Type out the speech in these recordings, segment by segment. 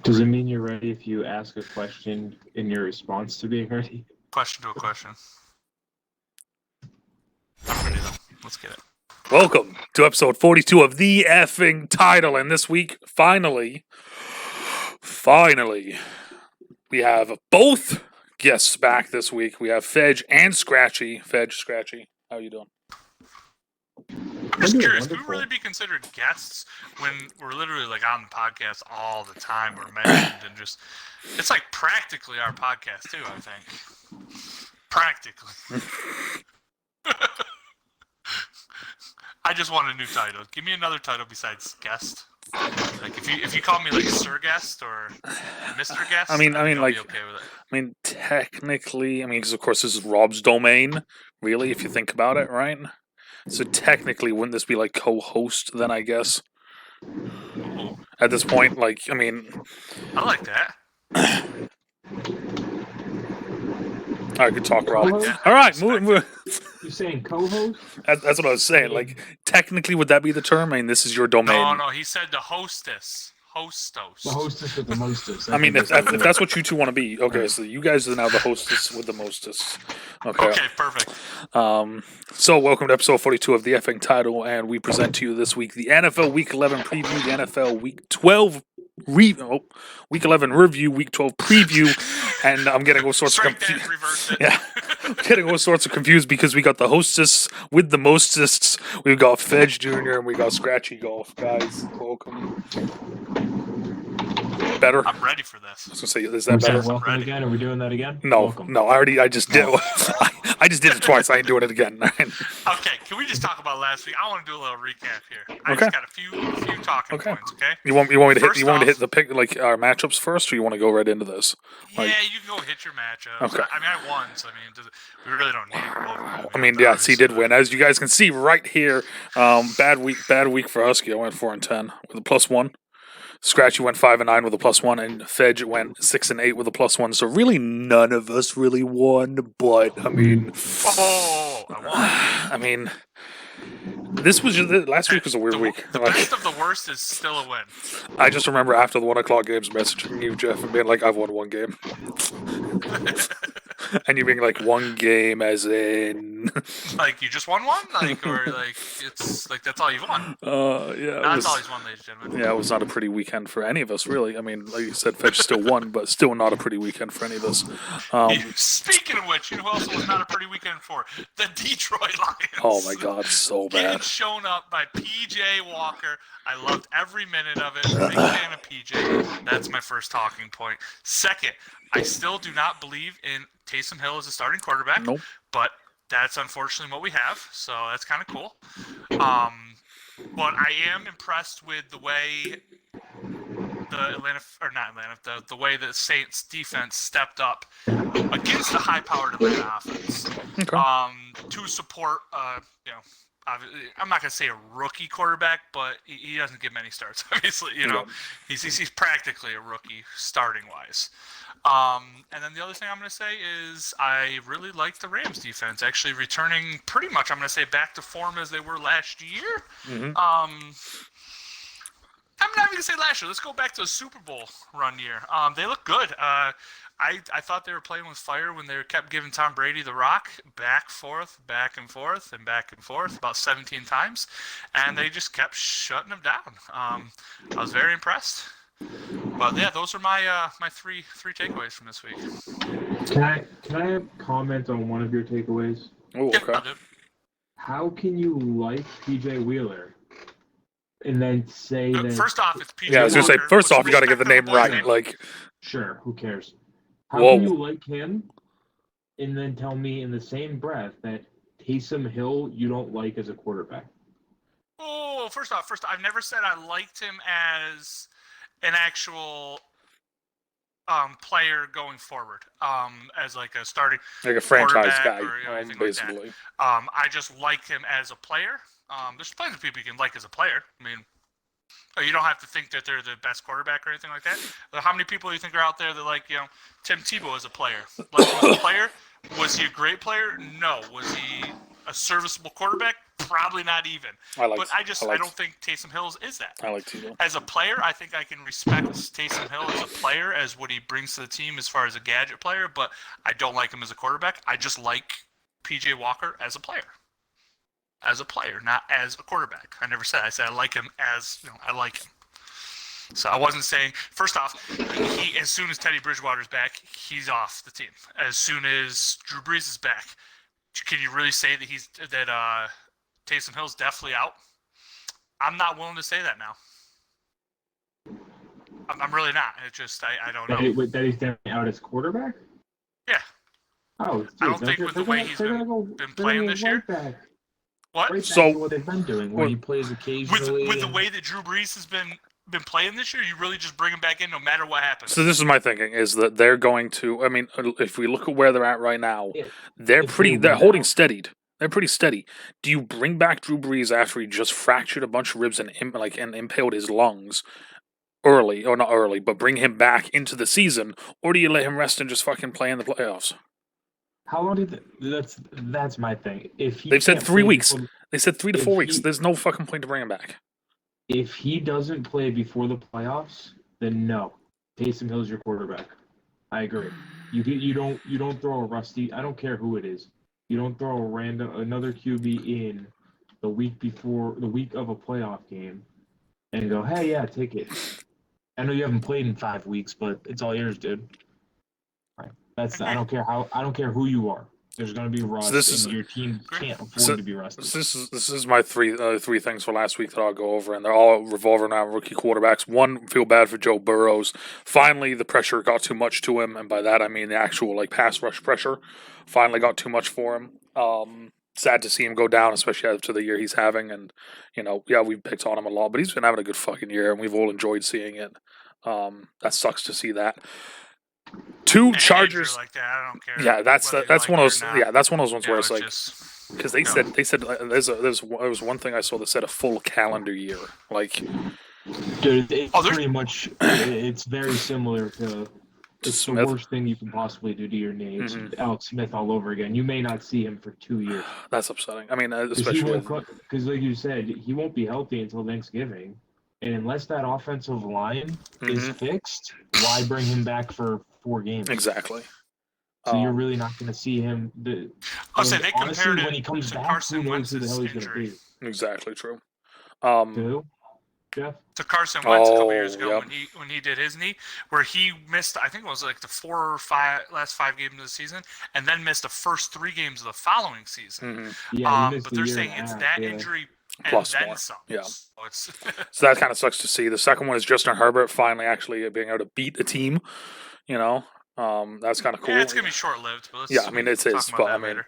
Does it mean you're ready if you ask a question in your response to being ready? Question to a question. I'm ready though. Let's get it. Welcome to episode 42 of The Effing Title. And this week, finally, we have both guests back this week. We have Fej and Scratchy. Fej, Scratchy, how you doing? I'm just curious, could we really be considered guests when we're literally like on the podcast all the time? We're mentioned and just, it's like practically our podcast too, I think. Practically. I just want a new title. Give me another title besides guest. Like if you call me like Sir Guest or Mr. Guest, I mean, I'll like, be okay with it. I mean, technically, because of course this is Rob's domain, really, if you think about it, right? So technically, wouldn't this be like co-host then, I guess? Ooh, At this point, like, I like that. I could talk, Rob. Co-host? All right, move. You saying co-host? That's what I was saying. Like, technically, would that be the term? I mean, this is your domain. No, he said the hostess. Hostos. The hostess with the mostest. I mean, if that's what you two want to be, okay. So you guys are now the hostess with the mostest. Okay. Okay, perfect. So welcome to episode 42 of The Effing Title, and we present to you this week the NFL Week 11 preview, the NFL Week 12 Week 11 review, Week 12 preview, and I'm getting all sorts of confused. Yeah, I'm getting all sorts of confused because we got the hostess with the mostest. We've got FFEJJr and we got ScratchyGolf. Guys, welcome. Better? I'm ready for this. I was gonna say, is that better? Welcome again. Are we doing that again? No, Welcome. no. I just did. I just did it twice. I ain't doing it again. Okay, can we just talk about last week? I want to do a little recap here. I Okay. just got a few talking points. Okay. You want me to First hit the pick like our matchups first, or you want to go right into this? Yeah, you can go hit your matchups. Okay. I mean, I won, so I mean, we really don't need it. I mean, yes, he did win, as you guys can see right here. Bad week for Husky. I went 4-10 with a +1. Scratchy went 5-9 with a +1, and Fej went 6-8 with a +1. So really, none of us really won. But I mean, I won. I mean, this was last week was a weird week. The best of the worst is still a win. I just remember after the 1 o'clock games messaging you, Jeff, and being like, "I've won one game," and you being like, "One game," as in like you just won one, like or like it's like that's all you've won. Yeah, That's all he's won, ladies and gentlemen. yeah, it was not a pretty weekend for any of us, really. I mean, like you said, Fetch still won, but still not a pretty weekend for any of us. Speaking of which, you know who also was not a pretty weekend for? The Detroit Lions. Oh my God, so Getting bad. shown up by P.J. Walker. I loved every minute of it. Big fan of P.J. That's my first talking point. Second, I still do not believe in Taysom Hill as a starting quarterback. Nope. But that's unfortunately what we have, so that's kind of cool. But I am impressed with the way the way the Saints defense stepped up against the high-powered Atlanta offense. Okay. To support, I'm not gonna say a rookie quarterback, but he doesn't get many starts. Obviously, he's practically a rookie starting wise. And then the other thing I'm gonna say is I really like the Rams defense actually returning pretty much. I'm gonna say back to form as they were last year. Mm-hmm. I'm not even gonna say last year. Let's go back to the Super Bowl run year. They look good. I thought they were playing with fire when they kept giving Tom Brady the rock back and forth about 17 times, and they just kept shutting him down. I was very impressed. But yeah, those are my my three takeaways from this week. Can I comment on one of your takeaways? Oh, okay. Yeah, How can you like PJ Wheeler and then say that? First off, it's PJ. Yeah, I was gonna say. First off, you got to get the name right. Name. Like, Sure, who cares? How Whoa. can you like him and then tell me in the same breath that Taysom Hill you don't like as a quarterback? Oh, first off, I've never said I liked him as an actual player going forward, as like a starting a franchise guy, or, anything basically. like that. I just liked him as a player. There's plenty of people you can like as a player. I mean, you don't have to think that they're the best quarterback or anything like that. How many people do you think are out there that like, Tim Tebow as a player? Like him as a player? Was he a great player? No. Was he a serviceable quarterback? probably not even. I don't think Taysom Hill is that. I like Tebow. As a player, I think I can respect Taysom Hill as a player, as what he brings to the team as far as a gadget player, but I don't like him as a quarterback. I just like P.J. Walker as a player. As a player, not as a quarterback. I never said. I said I like him as, I like him. So I wasn't saying, first off, as soon as Teddy Bridgewater's back, he's off the team. As soon as Drew Brees is back, can you really say that Taysom Hill's definitely out? I'm not willing to say that now. I'm really not. It just, I don't know. That he's definitely out as quarterback? Yeah. Oh, geez, I don't think with the way he's been playing this year. What? Right, so what they've been doing, where he plays occasionally. With the way that Drew Brees has been playing this year, you really just bring him back in no matter what happens. So this is my thinking, is that they're going to, I mean, if we look at where they're at right now, they're holding steadied. They're pretty steady. Do you bring back Drew Brees after he just fractured a bunch of ribs and impaled his lungs early, or not early, but bring him back into the season, or do you let him rest and just fucking play in the playoffs? How long did that's my thing. They've said 3 weeks. They said 3 to 4 weeks. There's no fucking point to bring him back. If he doesn't play before the playoffs, then no. Taysom Hill's your quarterback. I agree. You don't throw a rusty. I don't care who it is. You don't throw another QB in the week of a playoff game, and go, hey, yeah, take it. I know you haven't played in 5 weeks, but it's all yours, dude. Right. I don't care who you are. There's going to be rust, and your team can't afford to be rusty. This is my three things for last week that I'll go over, and they're all revolving around rookie quarterbacks. One, feel bad for Joe Burrows. Finally, the pressure got too much to him, and by that I mean the actual pass rush pressure finally got too much for him. Sad to see him go down, especially after the year he's having, and we've picked on him a lot, but he's been having a good fucking year, and we've all enjoyed seeing it. That sucks to see that. 2 Chargers. Like that, I don't care. Yeah, that's one of those. Yeah, that's one of those ones where it's like, because they said there was one thing I saw that said a full calendar year. Like, dude, it's pretty much. It's very similar to. It's the worst thing you can possibly do to your knee. It's Alex Smith all over again. You may not see him for 2 years. That's upsetting. I mean, especially because, like you said, he won't be healthy until Thanksgiving. And unless that offensive line is fixed, why bring him back for 4 games? Exactly. So you're really not going to see him. I'll say they compared it when he comes to back, Carson who knows who the Wentz's hell he's going to injury. be. Exactly true. Who? Jeff? To Carson Wentz a couple years ago when he did his knee, where he missed, I think it was like the last 5 games of the season, and then missed the first 3 games of the following season. Yeah, but they're saying it's that injury plus and then more. some. Yeah. So, so that kind of sucks to see. The second one is Justin Herbert finally actually being able to beat a team. That's kind of cool. Yeah, it's gonna be short lived. But I mean it is. But I mean, later.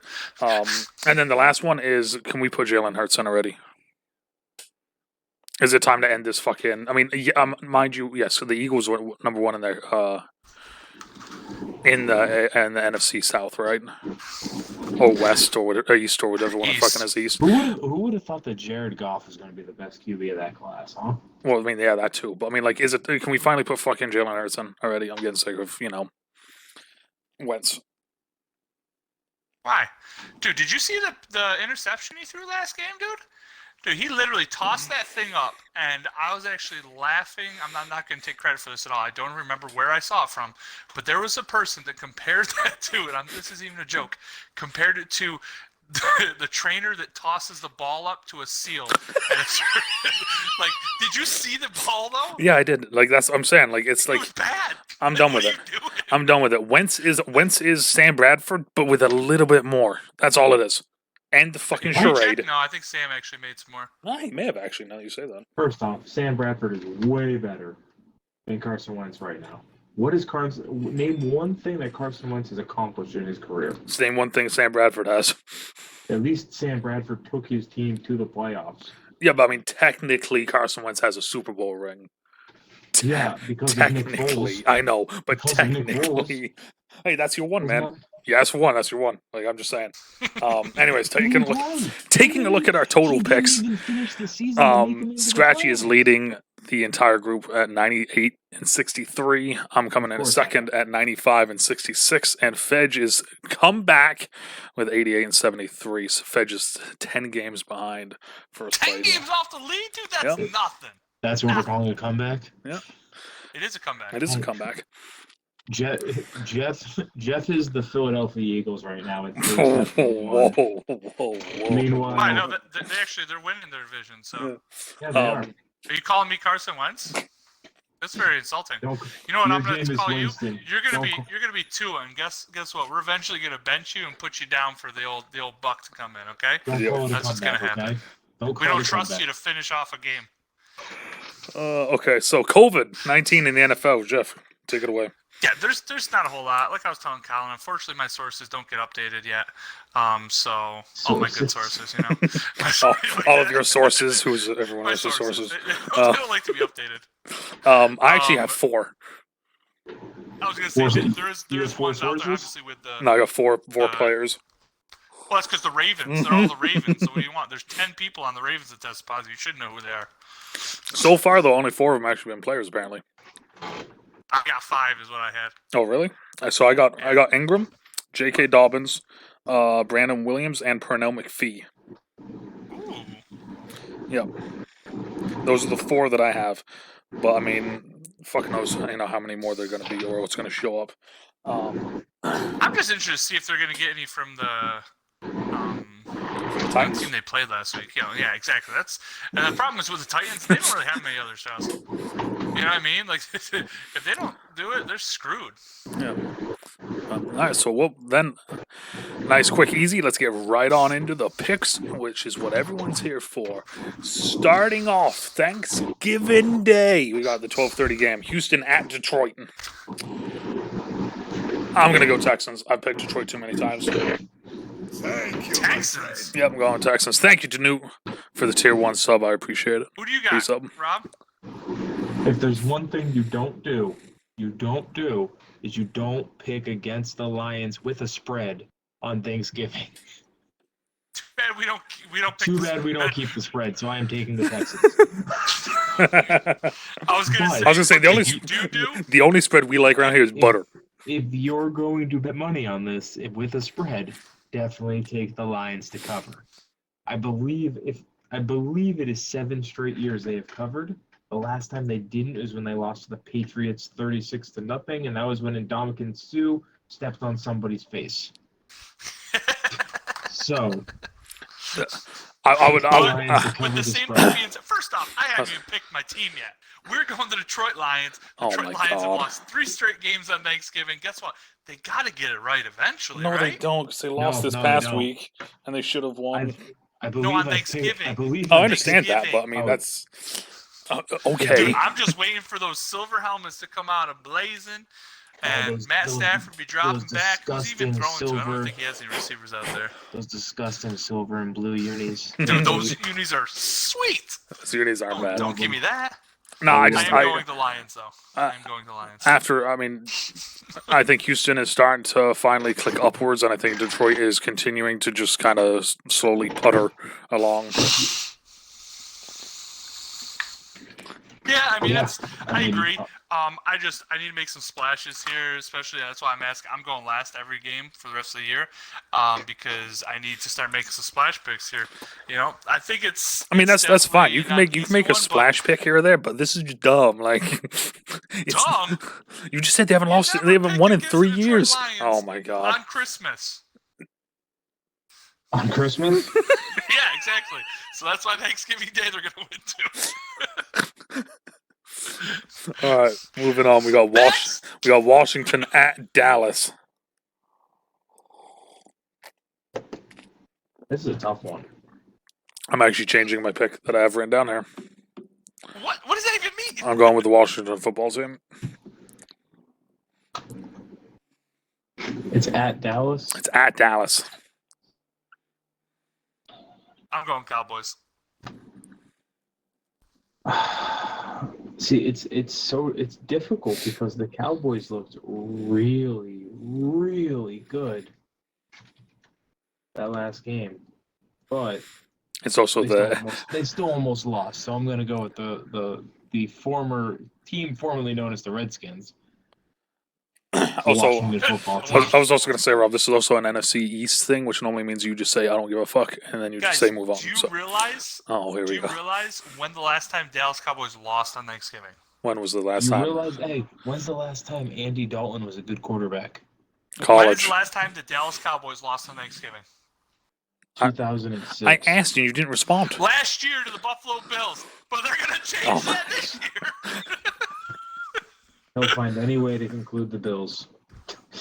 And then the last one is, can we put Jalen Hurts in already? Is it time to end this fucking? I mean, mind you, yes. So the Eagles were number 1 in their in the NFC South, right? Or West, or whatever, East, or whatever one fucking is East. Who would have thought that Jared Goff was going to be the best QB of that class, huh? Well, I mean, yeah, that too. But I mean, is it? Can we finally put fucking Jalen Hurts in already? I'm getting sick of Wentz. Why, dude? Did you see the interception he threw last game, dude? Dude, he literally tossed that thing up, and I was actually laughing. I'm not going to take credit for this at all. I don't remember where I saw it from, but there was a person that compared that to it. This isn't even a joke. Compared it to the trainer that tosses the ball up to a seal. Did you see the ball though? Yeah, I did. That's what I'm saying. It's like, it was bad. I'm done with it. I'm done with it. Wentz is Sam Bradford, but with a little bit more. That's all it is. And the fucking charade. No, I think Sam actually made some more. No, he may have actually, now that you say that. First off, Sam Bradford is way better than Carson Wentz right now. What is name one thing that Carson Wentz has accomplished in his career? Name one thing Sam Bradford has. At least Sam Bradford took his team to the playoffs. Yeah, but I mean, technically, Carson Wentz has a Super Bowl ring. Yeah, because of Nick Foles. I know, but technically, hey, that's your one, man. Yeah, that's one. That's your one. I'm just saying. Anyways, taking a look at our total picks. Scratchy is leading the entire group at 98 and 63. I'm coming in course. second at 95 and 66. And Fedge is come back with 88 and 73. So Fedge is 10 games behind first 10 place. games off the lead, dude. That's Yep. nothing. That's what we're calling a comeback. It is a comeback. It is a comeback. Jeff is the Philadelphia Eagles right now. At Whoa, 37-1. whoa. Meanwhile, I know that they're winning their division. So, yeah, they are. are you calling me Carson Wentz? That's very insulting. Don't- You know what Your I'm going name to is call Winston. you? You're going Don't to be Tua, and guess what? We're eventually going to bench you and put you down for the old Buck to come in. Okay? Don't Yeah. call it a That's what's gonna comeback, happen. okay? Don't We call don't it a trust comeback. you to finish off a game. Okay, so COVID-19 in the NFL. Jeff, take it away. Yeah, there's not a whole lot. Like I was telling Colin, unfortunately my sources don't get updated yet. So all my good sources, you know. All of your sources, who's everyone my else's sources. They don't like to be updated. I actually have 4. I was gonna say Sources. there You is have 4 ones out there, sources? obviously with the. No, I got four players. Well, that's because the Ravens. They're all the Ravens. So what do you want? There's 10 people on the Ravens that test positive. You should know who they are. So far, though, only 4 of them actually been players, apparently. I got 5 is what I had. Oh, really? So I got Ingram, J.K. Dobbins, Brandon Williams, and Pernell McPhee. Ooh. Yep. Those are the 4 that I have. But, I mean, fuck knows how many more they're going to be or what's going to show up. I'm just interested to see if they're going to get any from the Titans? team they played last week. Yeah, exactly. And the problem is with the Titans, they don't really have many other shots. You know what I mean? Like, if they don't do it, they're screwed. Yeah. All right, so then, nice, quick, easy. Let's get right on into the picks, which is what everyone's here for. Starting off, Thanksgiving Day. We got the 12:30 game. Houston at Detroit. I'm going to go Texans. I've picked Detroit too many times. Thank you, Texans. Yep, I'm going Texans. Thank you, Danute, for the tier 1 sub. I appreciate it. Who do you got, Peace up. Rob? If there's one thing you don't do, is you don't pick against the Lions with a spread on Thanksgiving. Too bad we don't pick Too the bad we spread. don't keep the spread, so I am taking the Texans. I was gonna But- say the only the only spread we like around here is butter. If you're going to bet money on this with a spread, definitely take the Lions to cover. I believe it is 7 straight years they have covered. The last time they didn't was when they lost to the Patriots 36-0, and that was when Ndamukong Suh stepped on somebody's face. So I would with the same champions. First off, I haven't even picked my team yet. We're going to Detroit Lions. Oh Detroit my Lions have God. lost 3 straight games on Thanksgiving. Guess what? They got to get it right eventually, No, right? they don't, because they lost this they past don't. week, and they should have won. I believe No, on I picked- Thanksgiving. I believe I on understand that, but I mean, Oh. that's... okay. Dude, I'm just waiing for those silver helmets to come out of blazing, and those- Matt those- Stafford be dropping those back. Who's even disgusting throwing to? I don't silver- think he has any receivers out there. Those disgusting silver and blue unis. Dude, those unis are sweet. Series aren't bad. Don't give me that. No, I I just... am going to Lions, though. I am going to Lions. I think Houston is starting to finally click upwards, and I think Detroit is continuing to just kind of slowly putter along. Yeah, I mean, Yeah, I mean, agree. I need to make some splashes here, especially that's why I'm asking. I'm going last every game for the rest of the year, because I need to start making some splash picks here. You know, I think it's. I mean, it's that's fine. You definitely can not make an a easy splash pick here or there, but this is just dumb. Like, it's, Dumb? You just said they haven't lost. never They haven't pick won in against the 3 Detroit years. Lions Oh my god. on Christmas. On Christmas? Yeah, exactly. So that's why Thanksgiving Day they're going to win too. All right, moving on. We got Washington at Dallas. This is a tough one. I'm actually changing my pick that I have written down here. What does that even mean? I'm going with the Washington football team. It's at Dallas. It's at Dallas. I'm going Cowboys. See, it's difficult because the Cowboys looked really, really good that last game, but It's also they still almost lost. So I'm gonna go with the the former team formerly known as the Redskins. Also, Washington football I team. was also going to say, Rob, this is also an NFC East thing, which normally means you just say, I don't give a fuck, and then you Guys, just say move on. do you So, realize? oh, here Do we you go. realize when the last time Dallas Cowboys lost on Thanksgiving? When was the last You time? realize, hey, when's the last time Andy Dalton was a good quarterback? When is College. the last time the Dallas Cowboys lost on Thanksgiving? 2006. I asked you, you didn't respond. Last year to the Buffalo Bills, but they're gonna change that this year. He'll find any way to conclude the Bills.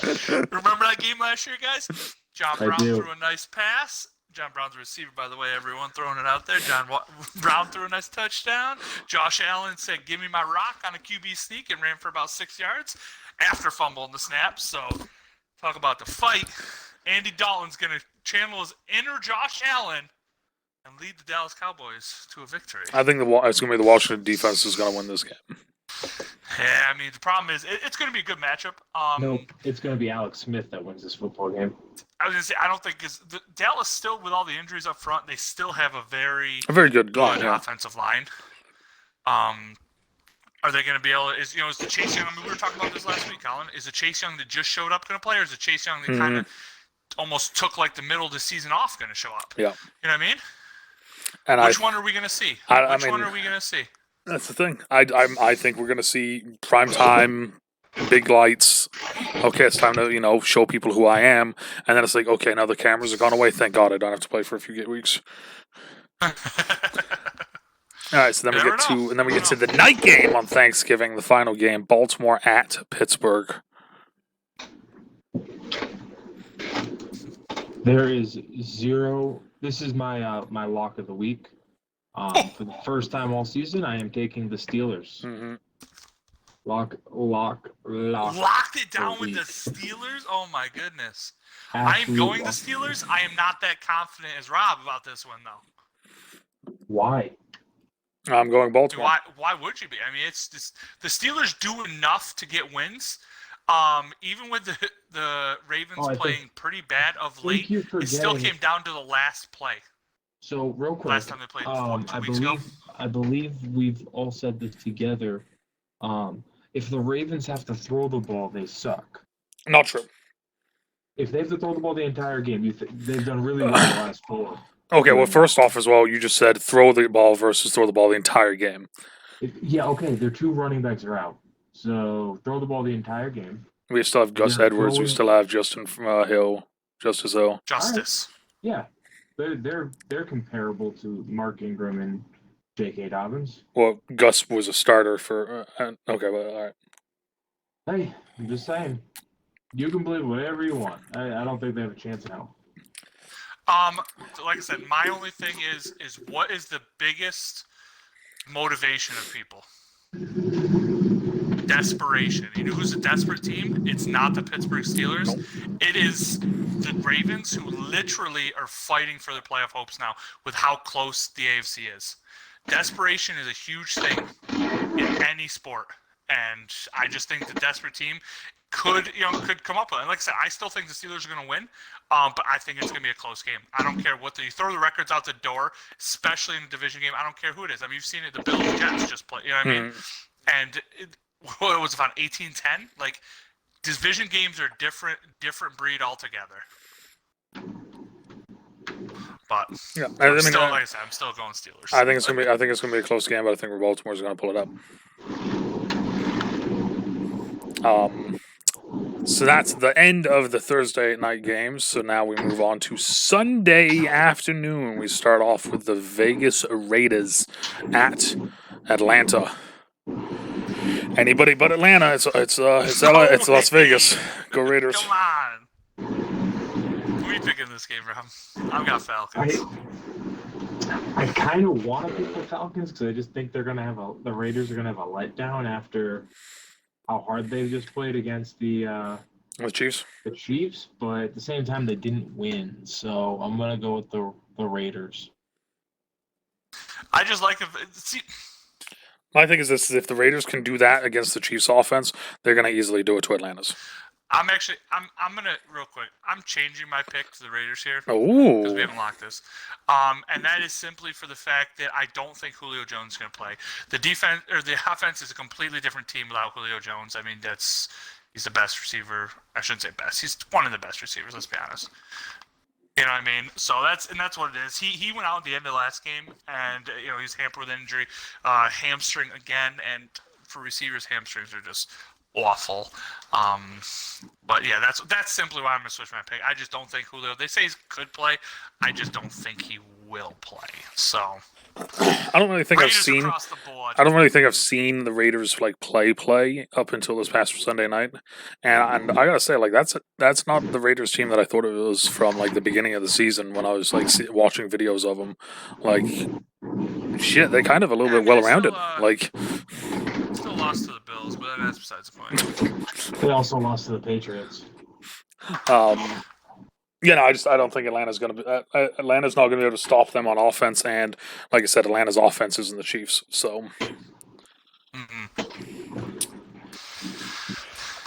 Remember that game last year, guys? John I Brown do. threw a nice pass. John Brown's a receiver, by the way, everyone throwing it out there. Brown threw a nice touchdown. Josh Allen said, give me my rock on a QB sneak and ran for about 6 yards after fumbling the snap. So, talk about the fight. Andy Dalton's going to channel his inner Josh Allen and lead the Dallas Cowboys to a victory. I think it's going to be the Washington defense is going to win this game. Yeah, I mean, the problem is it's going to be a good matchup. Nope, it's going to be Alex Smith that wins this football game. I was going to say, I don't think Dallas still, with all the injuries up front, they still have a very good line, yeah. offensive line. Are they going to be able to, is the Chase Young, I mean, we were talking about this last week, Colin, is the Chase Young that just showed up going to play, or is the Chase Young that kind of almost took like the middle of the season off going to show up? Yeah. You know what I mean? And Which one are we going to see? Which one are we going to see? That's the thing. I think we're going to see prime time, big lights. Okay, it's time to, show people who I am. And then it's like, okay, now the cameras are gone away. Thank God I don't have to play for a few weeks. All right, so then we get to the night game on Thanksgiving, the final game, Baltimore at Pittsburgh. There is zero. This is my my lock of the week. For the first time all season, I am taking the Steelers. Mm-hmm. Lock. Locked it down with the Steelers? Oh, my goodness. I am going the Steelers. I am not that confident as Rob about this one, though. Why? I'm going Baltimore. Why would you be? I mean, it's just, the Steelers do enough to get wins. Even with the Ravens playing pretty bad of late, it still came down to the last play. So, real quick, last time they played 2 weeks ago. I believe we've all said this together. If the Ravens have to throw the ball, they suck. Not true. If they have to throw the ball the entire game, they've done really well the last 4. Okay, well, first off as well, you just said throw the ball versus throw the ball the entire game. Their 2 running backs are out. So, throw the ball the entire game. We still have Gus Edwards. We still have Justice Hill. Justice. Right. Yeah. They're comparable to Mark Ingram and J.K. Dobbins. Well, Gus was a starter for... okay, well, all right. Hey, I'm just saying. You can believe whatever you want. I don't think they have a chance now. Like I said, my only thing is what is the biggest motivation of people? Desperation. You know who's a desperate team? It's not the Pittsburgh Steelers. It is the Ravens, who literally are fighting for their playoff hopes now with how close the AFC is. Desperation is a huge thing in any sport, and I just think the desperate team could come up with it. And like I said, I still think the Steelers are going to win, but I think it's going to be a close game. I don't care what you throw the records out the door, especially in a division game. I don't care who it is. I mean, you've seen it. The Bills and Jets just play. You know what I mean? And what was it, on 18-10? Like, division games are different breed altogether. But yeah, like I said, I'm still going Steelers. I think it's gonna be a close game, but I think Baltimore's gonna pull it up. So that's the end of the Thursday night games. So now we move on to Sunday afternoon. We start off with the Vegas Raiders at Atlanta. Anybody but Atlanta. It's Las Vegas. Go Raiders. Come on. Who are you picking this game, Rob? I've got Falcons. I kind of want to pick the Falcons because I just think the Raiders are gonna have a letdown after how hard they've just played against the Chiefs. The Chiefs, but at the same time they didn't win, so I'm gonna go with the Raiders. I just like My thing is this: if the Raiders can do that against the Chiefs' offense, they're going to easily do it to Atlanta's. I'm gonna real quick. I'm changing my pick to the Raiders here because Oh. we haven't locked this, and that is simply for the fact that I don't think Julio Jones is gonna play. The defense or the offense is a completely different team without Julio Jones. I mean, he's the best receiver. I shouldn't say best. He's one of the best receivers. Let's be honest. You know what I mean? So that's what it is. He went out at the end of last game, and he's hampered with injury, hamstring again, and for receivers, hamstrings are just awful. But yeah, that's simply why I'm gonna switch my pick. I just don't think Julio. They say he could play. I just don't think he will play. So I don't really think Raiders I've seen. across the board. I don't really think I've seen the Raiders like play up until this past Sunday night, and I gotta say like that's not the Raiders team that I thought it was from like the beginning of the season when I was like watching videos of them. Like shit, they kind of a little bit well rounded. Still lost to the Bills, but that's besides the point. They also lost to the Patriots. I don't think Atlanta's going to be. Atlanta's not going to be able to stop them on offense, and like I said, Atlanta's offense isn't the Chiefs. So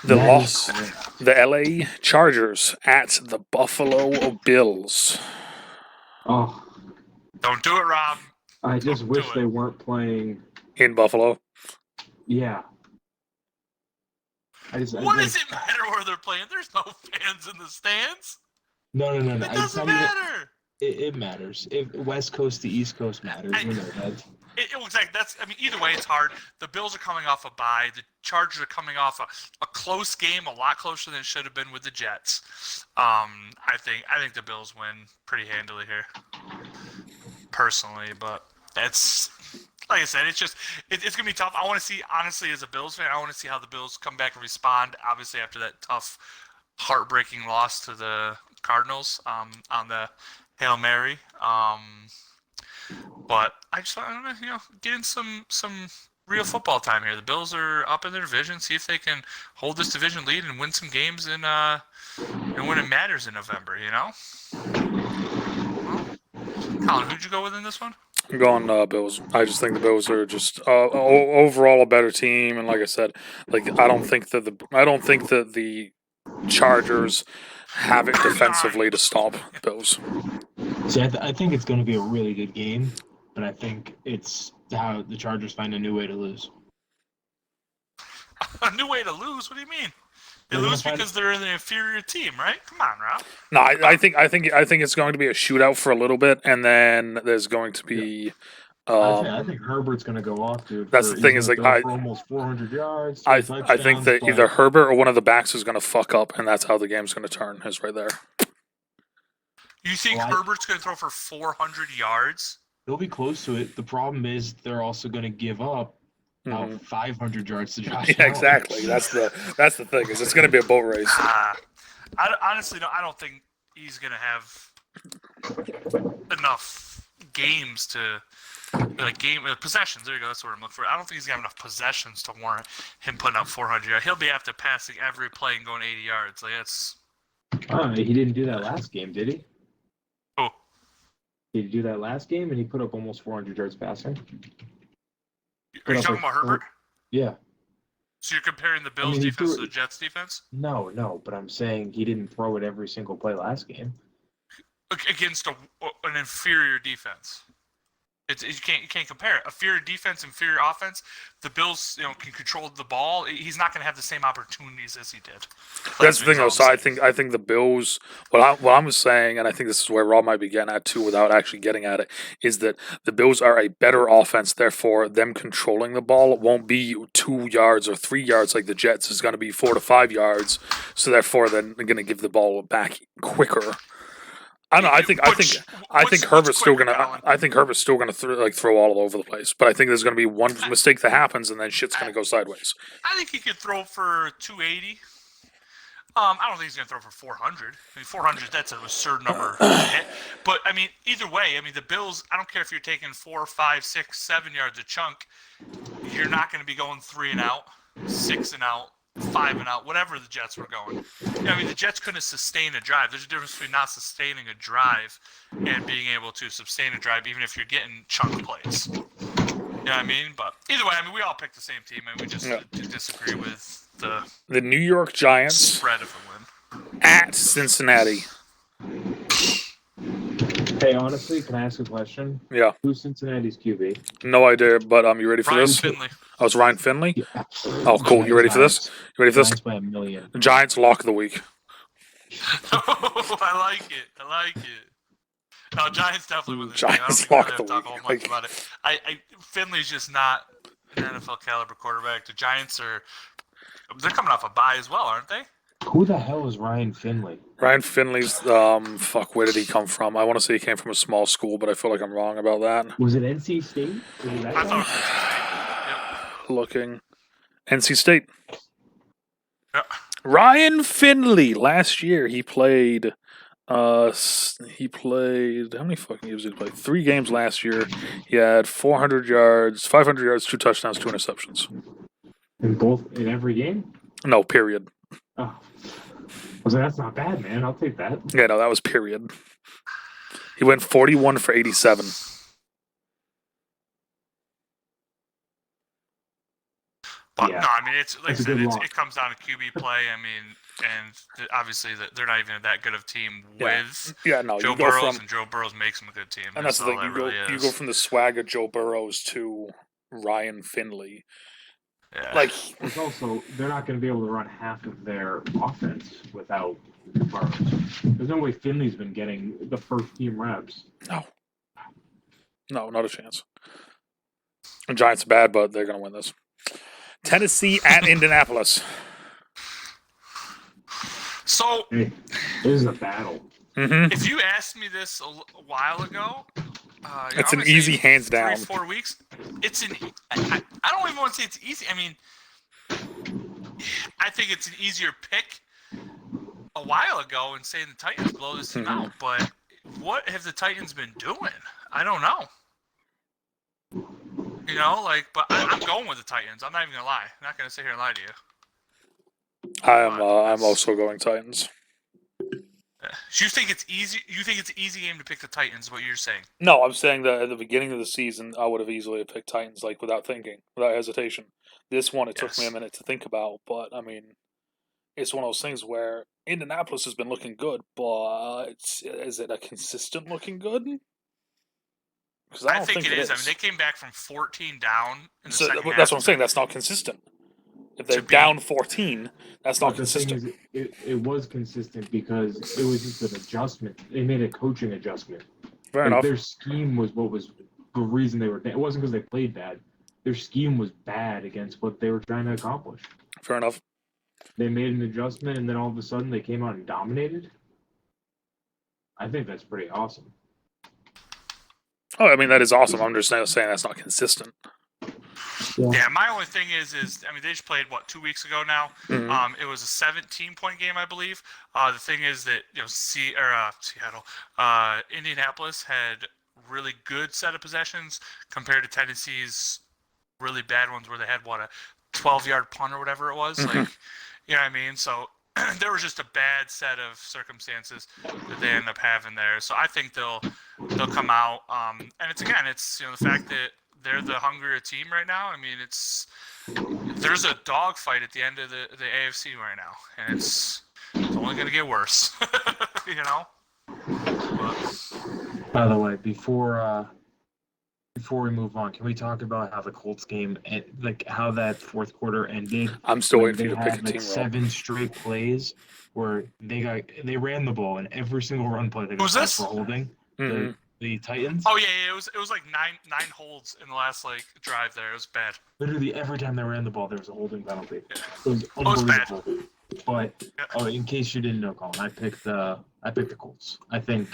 the loss, the LA Chargers at the Buffalo Bills. Oh, Don't do it, Rob. I just wish they weren't playing in Buffalo. Yeah. What does it matter where they're playing? There's no fans in the stands. No. It doesn't matter. It matters. West Coast to East Coast matters. You know that. Either way, it's hard. The Bills are coming off a bye. The Chargers are coming off a close game, a lot closer than it should have been with the Jets. I think the Bills win pretty handily here, personally. But it's like I said, it's gonna be tough. I want to see, honestly, as a Bills fan, I want to see how the Bills come back and respond. Obviously, after that tough, heartbreaking loss to the Cardinals on the Hail Mary. But I just want to, get in some real football time here. The Bills are up in their division. See if they can hold this division lead and win some games and when it matters in November. Well, Colin, who'd you go with in this one? I'm going Bills. I just think the Bills are just overall a better team, and like I said, I don't think that the Chargers have it defensively to stop Bills. See, I think it's going to be a really good game, but I think it's how the Chargers find a new way to lose. A new way to lose? What do you mean? They lose because they're an inferior team, right? Come on, Rob. No, I think it's going to be a shootout for a little bit, and then there's going to be. I think Herbert's going to go off, dude. That's the thing for almost 400 yards. I think that either Herbert or one of the backs is going to fuck up, and that's how the game's going to turn. Is right there. You think Herbert's going to throw for 400 yards? He'll be close to it. The problem is they're also going to give up 500 yards to Josh Allen. Exactly. That's the thing. Is it's going to be a boat race. Honestly, no. I don't think he's going to have enough games to possessions. There you go. That's what I'm looking for. I don't think he's got enough possessions to warrant him putting up 400 yards. He'll be after passing every play and going 80 yards. He didn't do that last game, did he? Oh. Did he do that last game and he put up almost 400 yards passing? Are you talking about Herbert? Yeah. So you're comparing the Bills defense to the Jets defense? No, but I'm saying he didn't throw it every single play last game. Against an inferior defense. You can't compare it. Inferior defense, inferior offense. The Bills, can control the ball. He's not going to have the same opportunities as he did. That's the thing, though. So I think the Bills. What I was saying, and I think this is where Rob might be getting at too, without actually getting at it, is that the Bills are a better offense. Therefore, them controlling the ball won't be 2 yards or 3 yards like the Jets. Is going to be 4 to 5 yards. So therefore, then they're going to give the ball back quicker. I don't know. I think Herbert's still gonna throw all over the place. But I think there's gonna be one mistake that happens, and then shit's gonna go sideways. I think he could throw for 280. I don't think he's gonna throw for 400. 400, that's an absurd number to hit. But either way, the Bills. I don't care if you're taking 4, 5, 6, 7 yards a chunk. You're not gonna be going 3 and out, 6 and out, 5 and out, whatever the Jets were going. The Jets couldn't sustain a drive. There's a difference between not sustaining a drive and being able to sustain a drive, even if you're getting chunk plays. You know what I mean? But either way, we all picked the same team, and we just disagree with The New York Giants spread of a win. at Cincinnati. Hey, honestly, can I ask a question? Yeah. Who's Cincinnati's QB? No idea, but you ready for Ryan this? Finley. Oh, it's Ryan Finley? Yeah. Oh, cool. You ready for this? You ready for this? Giants by a million. Giants lock of the week. I like it. I like it. No, Giants definitely win this game. I don't Giants think we lock really the have to talk week. all much Like- about it. Finley's just not an NFL caliber quarterback. The Giants they're coming off a bye as well, aren't they? Who the hell is Ryan Finley? Ryan Finley's, where did he come from? I want to say he came from a small school, but I feel like I'm wrong about that. Was it NC State? Was it that I guy? thought it was Looking. NC State. Yep. Ryan Finley. Last year he played, how many fucking games did he play? 3 games last year. He had 400 yards, 500 yards, 2 touchdowns, 2 interceptions. In every game? No, period. Oh. I was like, that's not bad, man. I'll take that. Yeah, no, that was period. He went 41 for 87. But Yeah. no, I mean it's like I That's a said, good loss. it comes down to QB play. I mean, and obviously they're not even that good of a team Yeah. with Yeah, no, Joe you go Burrows, from, and Joe Burrows makes them a good team. and that's the all thing, that really you is. go from the swag of Joe Burrows to Ryan Finley. Yeah. Like, It's also, they're not going to be able to run half of their offense without Burrows. There's no way Finley's been getting the first team reps. no, not a chance. The Giants are bad, but they're going to win this. Tennessee at Indianapolis. So Hey, this is a battle. Mm-hmm. if you asked me this a while ago, It's I'm an gonna say easy hands down. 3-4 weeks. It's an. I don't even want to say it's easy. I mean, I think it's an easier pick a while ago and saying the Titans blow this team out. But what have the Titans been doing? I don't know. You know, but I'm going with the Titans. I'm not even gonna lie. I'm not gonna sit here and lie to you. I'm also going Titans. So you think it's easy? You think it's an easy game to pick the Titans? What you're saying? No, I'm saying that at the beginning of the season, I would have easily picked Titans, without thinking, without hesitation. This one, it took me a Yes. minute to think about, but, I mean, it's one of those things where Indianapolis has been looking good, but is it a consistent looking good? Because I don't think it is. I mean, is. they came back from 14 down in the So second half. that's what I'm saying. That's not consistent. If they're To be- down 14, that's not But the thing consistent. is, it was consistent because it was just an adjustment. They made a coaching adjustment. Fair Like, enough. their scheme was what was the reason they were. It wasn't because they played bad. Their scheme was bad against what they were trying to accomplish. Fair enough. They made an adjustment, and then all of a sudden they came out and dominated. I think that's pretty awesome. Oh, I mean, that is awesome. I'm just saying that's not consistent. Yeah, my only thing is I mean, they just played 2 weeks ago now. Mhm. It was a 17-point game, I believe. The thing is that Seattle, Indianapolis had really good set of possessions compared to Tennessee's really bad ones, where they had a 12-yard punt or whatever it was. Mhm. You know what I mean? So there was just a bad set of circumstances that they end up having there. So I think they'll come out. And it's the fact that they're the hungrier team right now. I mean, there's a dogfight at the end of the AFC right now, and it's only going to get worse. You know. But, By the way, before we move on, can we talk about how the Colts game, how that fourth quarter ended? I'm still when waiting for you to they pick a had team. 7 straight plays where they ran the ball, and every single run play they got Who's called this? for holding. Mhm. The Titans. oh yeah, it was like nine holds in the last drive there. It was bad. Literally every time they ran the ball, there was a holding penalty. Yeah. It was It was bad. unbelievable. But Yeah. in case you didn't know, Colin, I picked the Colts. I think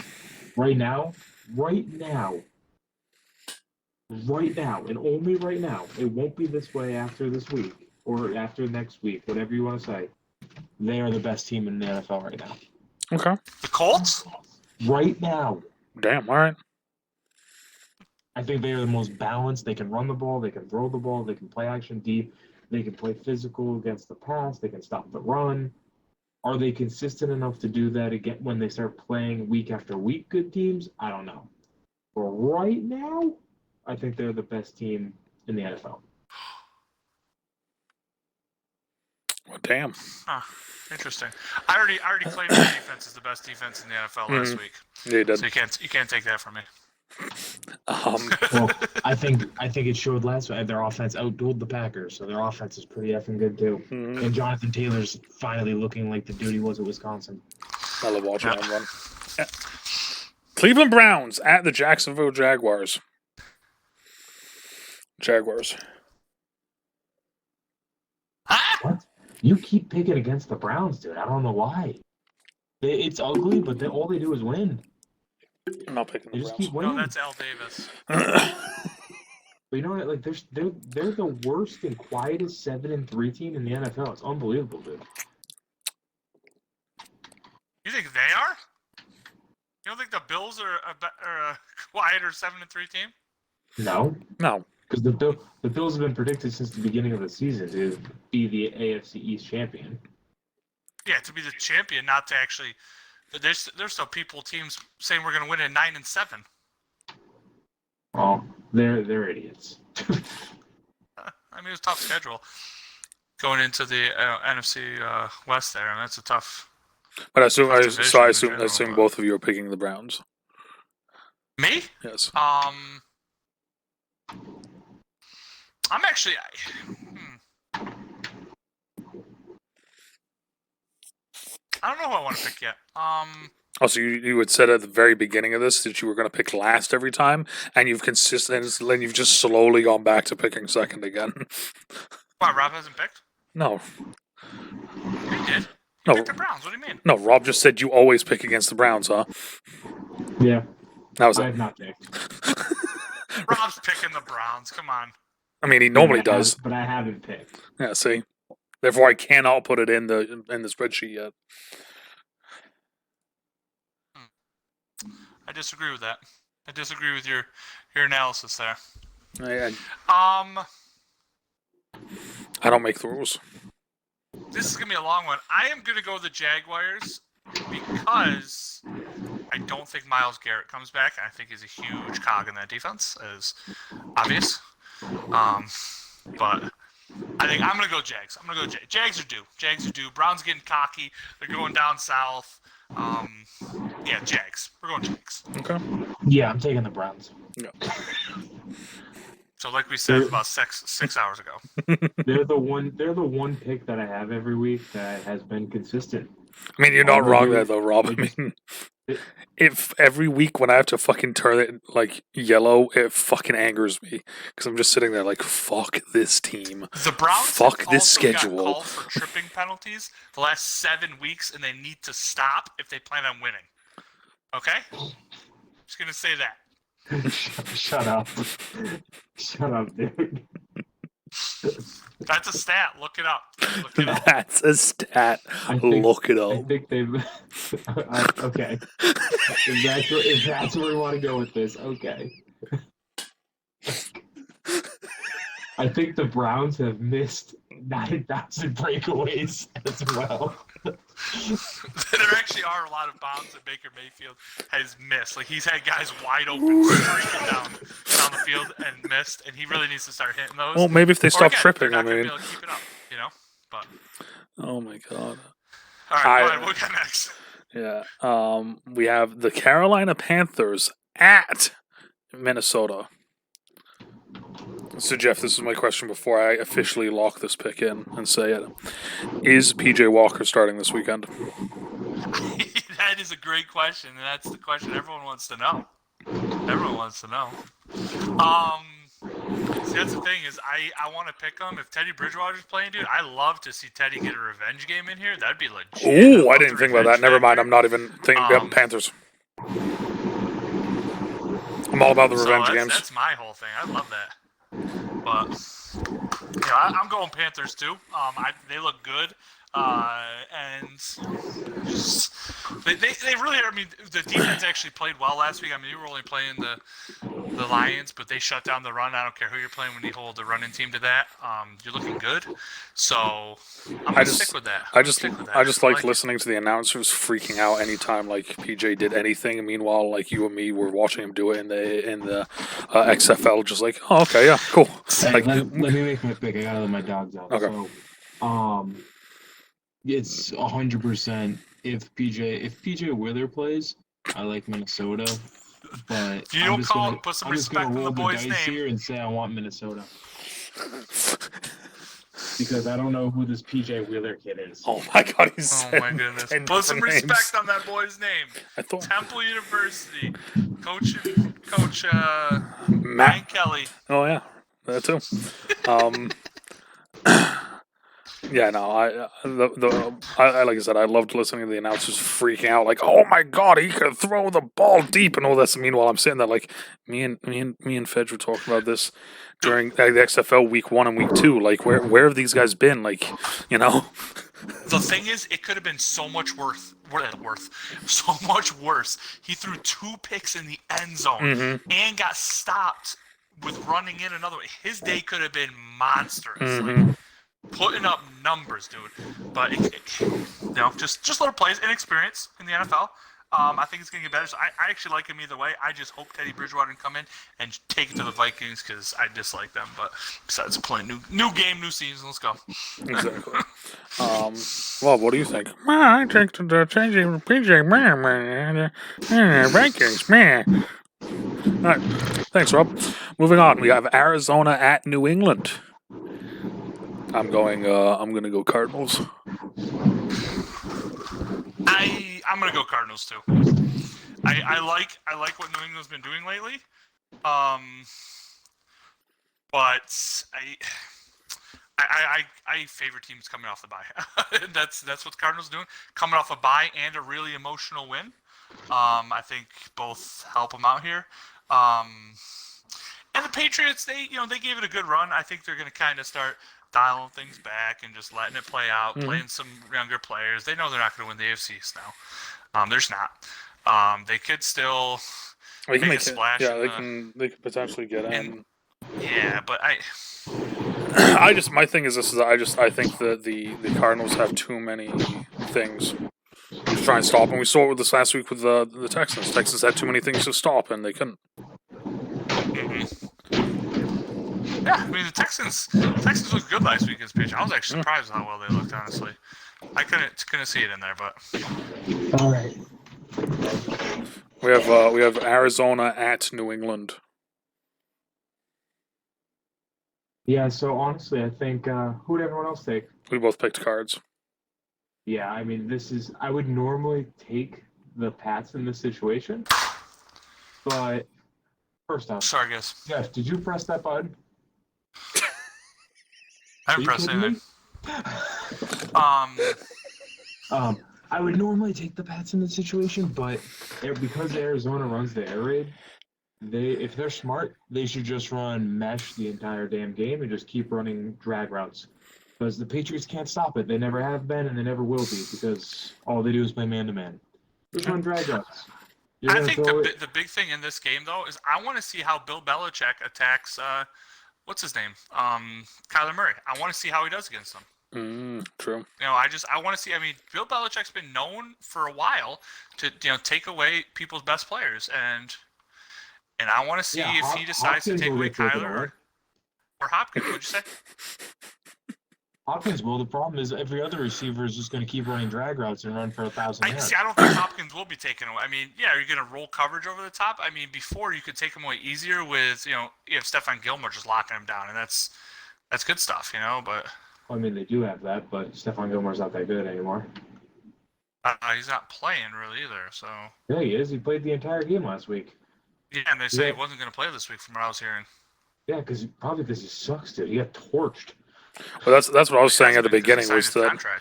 right now, and only right now, it won't be this way after this week or after next week, whatever you want to say. They are the best team in the NFL right now. Okay. The Colts? Right now, Damn. All right. I think they are the most balanced. They can run the ball, they can throw the ball, they can play action deep, they can play physical against the pass, they can stop the run. Are they consistent enough to do that again when they start playing week after week good teams? I don't know. But right now, I think they're the best team in the NFL. Well, damn. Huh. Interesting. I already claimed their defense is the best defense in the NFL last week. Yeah, you did. So you can't take that from me. Well, I think it showed last week. Their offense outdueled the Packers, so their offense is pretty effing good too. Mhm. And Jonathan Taylor's finally looking like the dude he was at Wisconsin. I love watching him run. Yeah. Cleveland Browns at the Jacksonville Jaguars. Jaguars. What? You keep picking against the Browns, dude. I don't know why. It's ugly, but all they do is win. I'm not picking They the just Browns. keep winning. No, that's Al Davis. But you know what? Like they're the worst and quietest 7-3 team in the NFL. It's unbelievable, dude. You think they are? You don't think the Bills are a quieter 7-3 team? No, No. because the Bills have been predicted since the beginning of the season to be the AFC East champion. Yeah, to be the champion, not to actually. There's still teams saying we're going to win at 9-7. Oh, they're idiots. I mean, it was a tough schedule going into the NFC West there, and that's a tough. But I assume division, both of you are picking the Browns. Me? Yes. I'm actually. I don't know who I want to pick yet. Also, you had said at the very beginning of this that you were going to pick last every time, and you've just slowly gone back to picking second again. Why, Rob hasn't picked? No. He did. He No. picked the Browns. What do you mean? No, Rob just said you always pick against the Browns, huh? Yeah, That was I it. have not picked. Rob's picking the Browns. Come on. I mean, he normally does. But I haven't picked. Yeah, see? Therefore, I cannot put it in the spreadsheet yet. I disagree with that. I disagree with your analysis there. I don't make the rules. This is gonna be a long one. I am gonna go with the Jaguars because I don't think Myles Garrett comes back. I think he's a huge cog in that defense, as obvious. But I think I'm gonna go Jags. I'm gonna go Jags. Jags are due. Jags are due. Browns getting cocky. They're going down south. Yeah, Jags. We're going Jags. Okay. Yeah, I'm taking the Browns. Yeah. So, like we said about 6 hours ago. They're the one pick that I have every week that has been consistent. I mean, you're not wrong there, though, Rob. I mean, if every week when I have to fucking turn it like yellow, it fucking angers me because I'm just sitting there like, fuck this team. The Browns fuck have this also schedule. got called for tripping penalties the last 7 weeks, and they need to stop if they plan on winning. Okay, just gonna say that. Shut up. Shut up, dude. That's a stat. Look it up. Look it up. That's a stat. Look it I up. think they've. Okay. If that's where we want to go with this, okay. I think the Browns have missed 9,000 breakaways as well. There actually are a lot of bombs that Baker Mayfield has missed. Like, he's had guys wide open streaking down the field and missed, and he really needs to start hitting those. Well, maybe if they stop tripping, they're I not gonna mean. be able to keep it up, you know. But Oh my god. all right, go ahead. What we got next? Yeah. We have the Carolina Panthers at Minnesota. So, Jeff, this is my question before I officially lock this pick in and say it. Is PJ Walker starting this weekend? That is a great question, and that's the question everyone wants to know. Everyone wants to know. See, that's the thing is I want to pick him. If Teddy Bridgewater's playing, dude, I love to see Teddy get a revenge game in here. That'd be legit. Ooh, I didn't think about that. Never mind. I'm not even thinking about Panthers. I'm all about the revenge games. That's my whole thing. I love that. But yeah, I'm going Panthers too. They look good, and just, they really. I mean, the defense actually played well last week. I mean, you were only playing the Lions, but they shut down the run. I don't care who you're playing when you hold the running team to that. You're looking good. So I'm gonna stick with that. I just like listening to the announcers freaking out anytime like PJ did anything. Meanwhile, like you and me were watching him do it in the XFL, just like, oh, okay, yeah, cool. Hey, Like, let me make my pick. I gotta let my dogs out. Okay. So, It's 100%. If PJ Wheeler plays, I like Minnesota, but If you don't call it, put some I'm just gonna respect on the roll the boy's dice name. here and say I want Minnesota because I don't know who this PJ Wheeler kid is. Oh my god, he's Oh said my goodness. 10 Put some different names. respect on that boy's name. I thought Temple University. Coach Matt. Ryan Kelly. Oh yeah, that too. Yeah, no, I like I said, I loved listening to the announcers freaking out, like, "Oh my god, he could throw the ball deep" and all this. Meanwhile, I'm sitting there like, me and Fedge were talking about this during the XFL week 1 and week 2. Like, where have these guys been? Like, you know. The thing is, it could have been so much so much worse. He threw 2 picks in the end zone and got stopped with running in another way. His day could have been monstrous. Like, putting up numbers, dude. But just little plays, inexperience in the NFL. I think it's gonna get better. So I actually like him either way. I just hope Teddy Bridgewater can come in and take it to the Vikings because I dislike them. But besides, playing new game, new season. Let's go. Exactly. Well, what do you think? Well, I think the changing PJ Vikings, man. All right. Thanks, Rob. Moving on, we have Arizona at New England. I'm gonna go Cardinals. I'm gonna go Cardinals too. I like what New England's been doing lately. But I favor teams coming off the bye. that's what Cardinals doing. Coming off a bye and a really emotional win. I think both help them out here. And the Patriots, they gave it a good run. I think they're going to kind of start dialing things back and just letting it play out, playing some younger players. They know they're not going to win the AFC East now. They're just not. They could still make a splash. Yeah, they could potentially get in. Yeah, but my thing is this: I think that the Cardinals have too many things to try and stop, and we saw it with this last week with the Texans. Texans had too many things to stop, and they couldn't. Yeah, I mean the Texans looked good last week against Pitch. I was actually surprised how well they looked. Honestly, I couldn't see it in there, but All right. We have Arizona at New England. Yeah. So honestly, I think who would everyone else take? We both picked Cards. Yeah, I mean, I would normally take the Pats in this situation, but first off, sorry guys, Jeff, did you press that button? I haven't pressed anything. I would normally take the Pats in this situation, but because Arizona runs the air raid, if they're smart, they should just run mesh the entire damn game and just keep running drag routes. Because the Patriots can't stop it. They never have been, and they never will be, because all they do is play man-to-man. Just run drag routes. I think the big thing in this game, though, is I want to see how Bill Belichick attacks, what's his name? Kyler Murray. I want to see how he does against him. True. I want to see. I mean, Bill Belichick's been known for a while to take away people's best players, and I want to see if he decides to take away Kyler or Hopkins. What'd you say? Hopkins will. The problem is every other receiver is just going to keep running drag routes and run for 1,000 yards. See, I don't think Hopkins will be taken away. I mean, yeah, you're going to roll coverage over the top. I mean, before you could take him away easier with, you have Stephon Gilmore just locking him down, and that's good stuff, but... I mean, they do have that, but Stephon Gilmore's not that good anymore. He's not playing really either, so... Yeah, he is. He played the entire game last week. Yeah, and they say he wasn't going to play this week from what I was hearing. Yeah, probably because he sucks, dude. He got torched. Well, that's what I was saying at the beginning was that.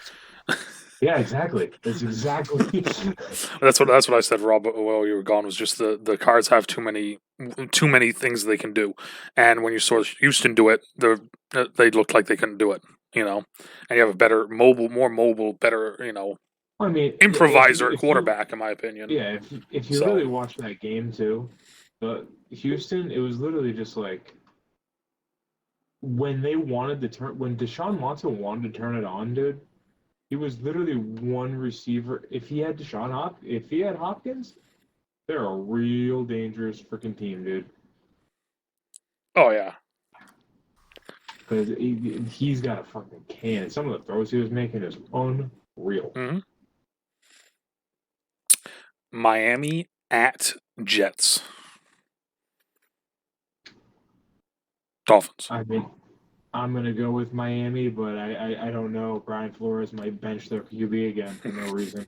Yeah, exactly. That's exactly. that's what I said, Rob. While you were gone, was just the Cards have too many things they can do, and when you saw Houston do it, they looked like they couldn't do it. And you have a more mobile, better, I mean, improviser quarterback, in my opinion. Yeah, if you really watch that game too, Houston, it was literally just like. When Deshaun Watson wanted to turn it on, dude, he was literally one receiver. If he had Hopkins, they're a real dangerous freaking team, dude. Oh yeah, because he's got a fucking cannon. Some of the throws he was making is unbelievable. real. Mm-hmm. Miami at Jets. Dolphins. I mean, I'm gonna go with Miami, but I don't know. Brian Flores might bench their QB again for no reason.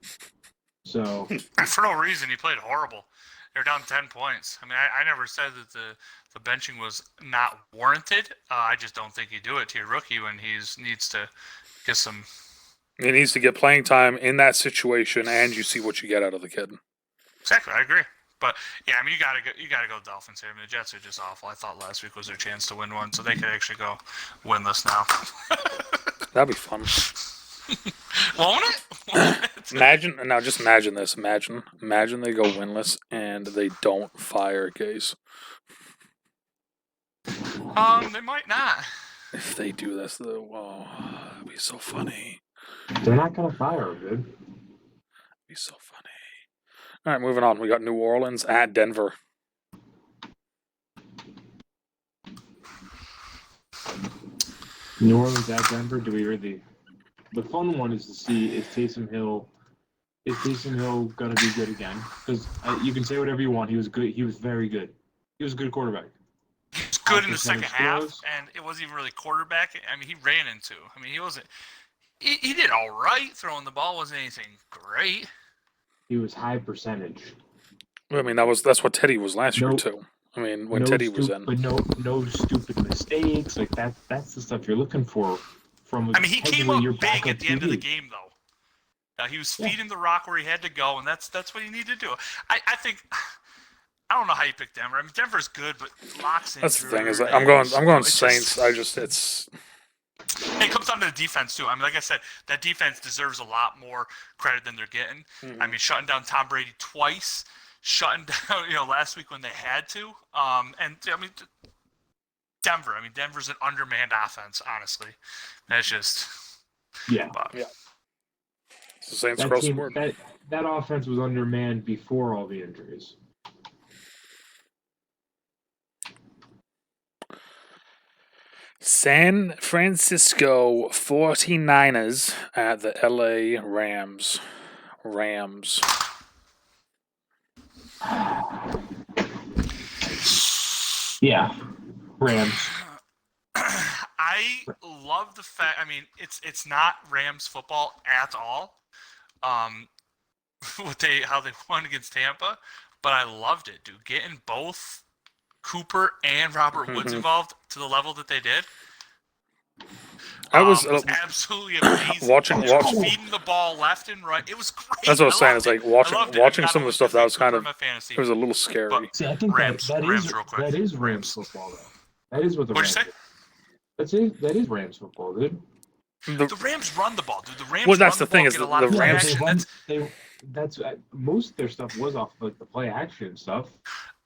So For no reason, he played horrible. They're down 10 points. I mean, I never said that the benching was not warranted. I just don't think you do it to your rookie when he needs to get some. He needs to get playing time in that situation, and you see what you get out of the kid. Exactly, I agree. But yeah, I mean, you gotta go Dolphins here. I mean, the Jets are just awful. I thought last week was their chance to win one, so they could actually go winless now. That'd be fun. Won't it? Just imagine this. Imagine they go winless and they don't fire Gase. They might not. If they do this, though, that'd be so funny. they're not gonna fire him, dude. It'd be so funny. All right, moving on. We got New Orleans at Denver. New Orleans at Denver. Do we really? The fun one is to see if Taysom Hill gonna be good again? Because you can say whatever you want. He was good. He was very good. He was a good quarterback. He was good in the second half, throws. and it wasn't even really quarterback. I mean, he ran into. I mean, he wasn't. He did all right throwing the ball. Wasn't anything great. He was high percentage. I mean, that's what Teddy was last year too. I mean, when Teddy was in, but no stupid mistakes. Like that's the stuff you're looking for from. I mean, he came up your big backup at the end of the QB. game, though. He was feeding the rock where he had to go, and that's what he needed to do. I think. I don't know how you pick Denver. I mean, Denver's good, but Locke's injured. that's the thing is, I'm going Saints. It comes down to the defense too. I mean, like I said, that defense deserves a lot more credit than they're getting. Mm-hmm. I mean, shutting down Tom Brady twice, shutting down last week when they had to. And I mean, Denver. I mean, Denver's an undermanned offense. Honestly, that's just Yeah. Yeah. So Saints That across the team, board. that offense was undermanned before all the injuries. San Francisco 49ers at the LA Rams. Yeah. Rams. I love the fact. I mean, it's not Rams football at all. How they won against Tampa, but I loved it, dude. Getting both Cooper and Robert Woods involved to the level that they did. I was absolutely amazing. watching feeding the ball left and right. It was great. That's what I was saying. It's like watching I mean, some of the stuff that was kind of fantasy. it was a little scary. But See, I think Rams that real is quick. Rams football, though. That is what the What'd Rams you say? do. That is Rams football, dude. The Rams run the ball, dude. The Rams. Well, that's run the thing ball, is get a the lot of Rams- action. That's most of their stuff was off like the play action stuff.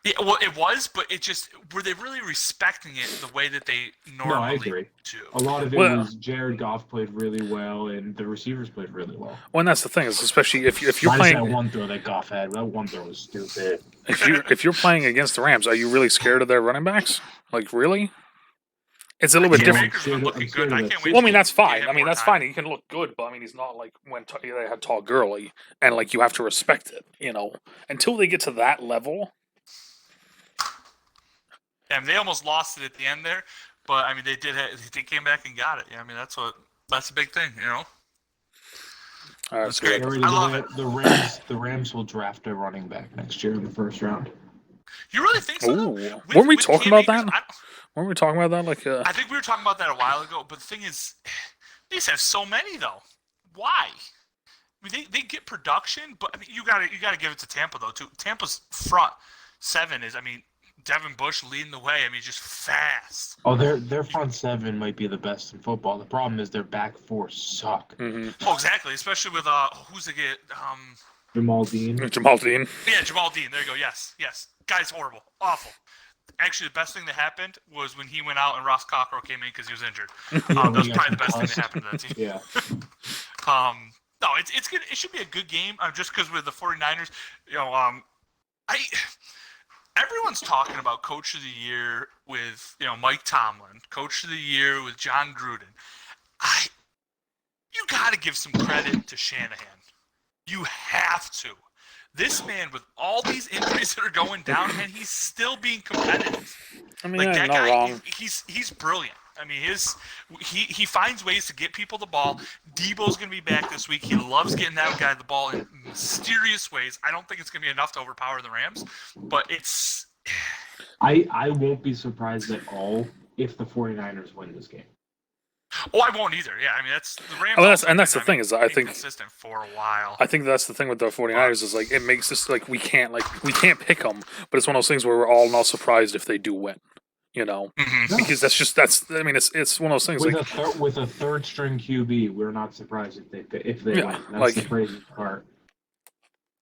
Yeah, well, it was, but it just were they really respecting it the way that they normally No, I agree. do? A lot of it Well- was Jared Goff played really well, and the receivers played really well. Well, and that's the thing is, especially if you're Minus that playing one throw that Goff had. That one throw was stupid. if you're playing against the Rams, are you really scared of their running backs? Like really? It's a little bit Cam different. Akers been looking good. I can't wait. Well, I mean that's to give fine. him I mean more that's time. fine. He can look good, but I mean he's not like when they had Tall Gurley, and like you have to respect it. Until they get to that level. And they almost lost it at the end there, but I mean they did. They came back and got it. Yeah, I mean that's a big thing. All right, That's great. Already I love it. The Rams will draft a running back next year in the first round. You really think so? though? Ooh. Weren't we talking Cam about Akers, that? Weren't we talking about that? Like, I think we were talking about that a while ago. But the thing is, they just have so many though. Why? I mean, they get production, but I mean, you gotta give it to Tampa though too. Tampa's front seven is, I mean, Devin Bush leading the way. I mean, just fast. Oh, their front seven might be the best in football. The problem is their back four suck. mm-hmm. Oh, exactly. Especially with who's the get Jamal Dean. Jamal Dean. Yeah, Jamal Dean. There you go. Yes. Guy's horrible, awful. Actually, the best thing that happened was when he went out and Ross Cockrell came in because he was injured. That was probably the best thing that happened to that team. Yeah. No, it's good. It should be a good game. Just because with the 49ers, everyone's talking about Coach of the Year with Mike Tomlin, Coach of the Year with John Gruden. You got got to give some credit to Shanahan. You have to. This man, with all these injuries that are going down, and he's still being competitive. I mean, Like, yeah, that not guy, wrong. he's brilliant. I mean, he finds ways to get people the ball. Debo's going to be back this week. He loves getting that guy the ball in mysterious ways. I don't think it's going to be enough to overpower the Rams, but it's... I won't be surprised at all if the 49ers win this game. Oh, I won't either. Yeah, I mean, that's the Rams. Oh, also that's the been, thing is, I think consistent for a while. I think that's the thing with the 49ers is like it makes this like we can't pick them, but it's one of those things where we're all not surprised if they do win, you know, Mhm. because I mean it's one of those things With a third string QB, we're not surprised if they Yeah, win. That's like- the crazy part.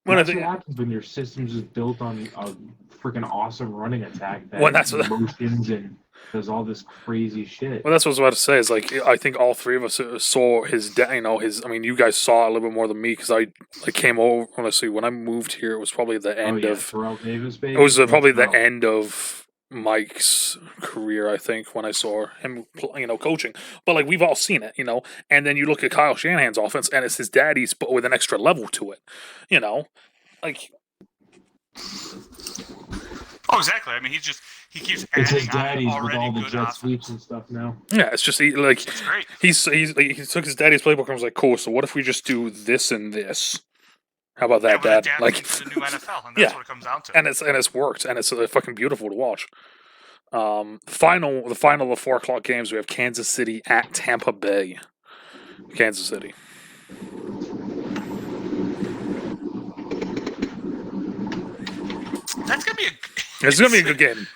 When That's I think- what happens when your system's just built on a freaking awesome running attack that Well, that's what- motions and does all this crazy shit. Well, that's what I was about to say. Is like I think all three of us saw his dad. You know, his. I mean, you guys saw it a little bit more than me because I came over. Honestly, when I moved here, it was probably the end of. Terrell Davis, baby. It was probably the Let's go. end of Mike's career. I think when I saw him, coaching. But like we've all seen it, And then you look at Kyle Shanahan's offense, and it's his daddy's, but with an extra level to it. Like. Oh, exactly. I mean, he keeps It's his adding daddy's on with already all the good jet offense. sweeps and stuff now. Yeah, it's just It's great. he took his daddy's playbook and was like, cool. So what if we just do this and this? How about that, Yeah, Dad? adapting Like to the new NFL, and that's yeah. what it comes down to. and it's worked, and it's fucking beautiful to watch. The final of the 4:00 games, we have Kansas City at Tampa Bay. Kansas City. That's gonna be It's gonna be a good game.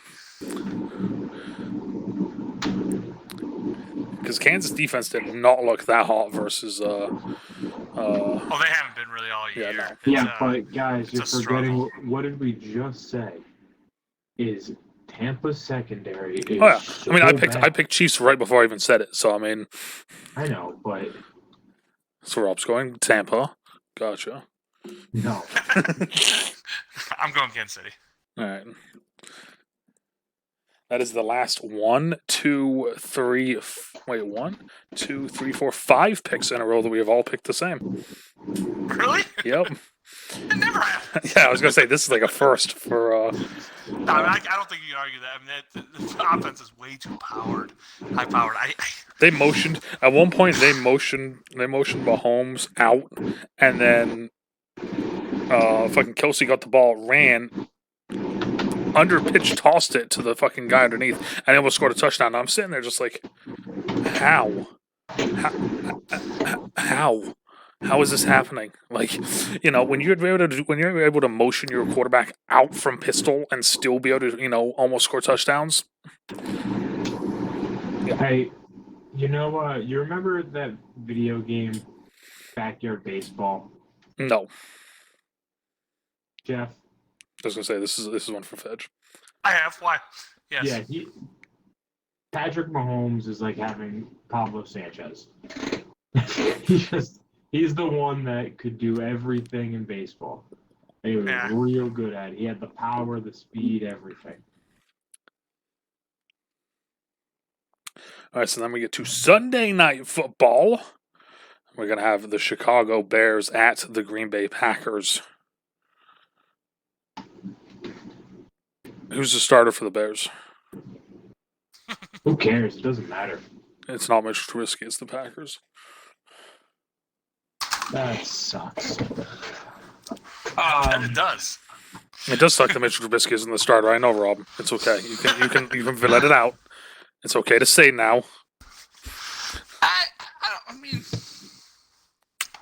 Because Kansas defense did not look that hot versus Oh, they haven't been really all year. Yeah, no. It's, Yeah, but guys, you're it's a forgetting struggle. what did we just say? Is Tampa's secondary is Oh yeah, so I mean I bad. picked Chiefs right before I even said it. So I mean, I know, but so Rob's going Tampa. Gotcha. no. I'm going Kansas City. All right. That is the last 1, 2, 3. Wait, 1, 2, 3, 4, 5 picks in a row that we have all picked the same. Really? Yep. It never happened. Yeah, I was gonna say this is like a first for. No, I don't think you can argue that. I mean, the offense is way too high powered. They motioned at one point. They motioned Mahomes out, and then fucking Kelsey got the ball, ran. Under pitch, tossed it to the fucking guy underneath, and he almost scored a touchdown. And I'm sitting there just like, how is this happening? Like, when you're able to motion your quarterback out from pistol and still be able to, almost score touchdowns. Hey, you remember that video game, Backyard Baseball? No, Jeff? I was gonna say this is one for Fedge. I have. Why? Yes. Yeah, Patrick Mahomes is like having Pablo Sanchez. He's the one that could do everything in baseball. And he was real good at it. He had the power, the speed, everything. All right, so then we get to Sunday Night Football. We're gonna have the Chicago Bears at the Green Bay Packers. Who's the starter for the Bears? Who cares? It doesn't matter. It's not Mitch Trubisky, it's the Packers. That sucks. And it does. It does suck that Mitch Trubisky isn't the starter. I know, Rob. It's okay. You can let it out. It's okay to say now. I mean,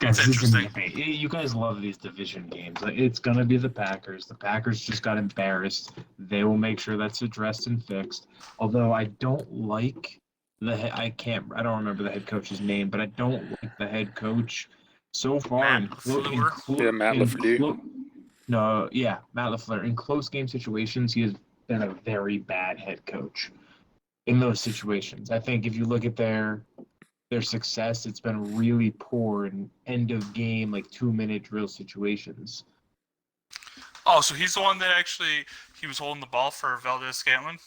Guys, it's interesting. You guys love these division games. Like, it's gonna be the Packers. The Packers just got embarrassed. They will make sure that's addressed and fixed. Although I don't like I don't remember the head coach's name, but I don't like the head coach so far. Matt LaFleur? Matt LaFleur. Matt LaFleur. In close game situations, he has been a very bad head coach. In those situations, I think if you look at their success, it's been really poor in end of game, like 2-minute drill situations. Oh, so he's the one that actually he was holding the ball for Valdez Scantlin?